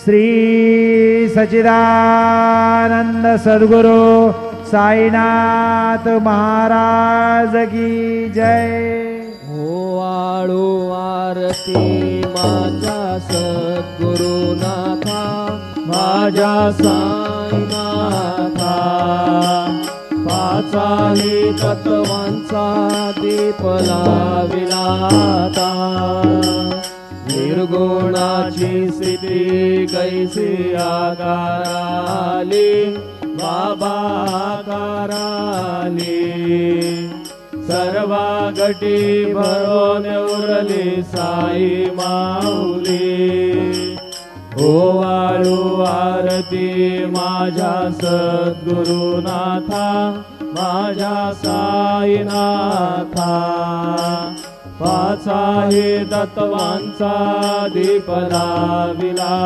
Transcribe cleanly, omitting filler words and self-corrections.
श्री सच्चिदानंद सद्गुरु साईनाथ महाराज की जय। ओवाळू आरती माझ्या सद्गुरुनाथा, माझ्या साईनाथा, पाचाही तत्वांचा दीप लाविला आता। निर्गुणाची स्थिती कैसी आकाराली, बाबा आकाराली, सर्वा गटी भरून उरली साई माऊली। ओवाळू आरती माझ्या सद्गुरुनाथा, माझ्या साईनाथा, पाचाही तत्वांचा दीप लाविला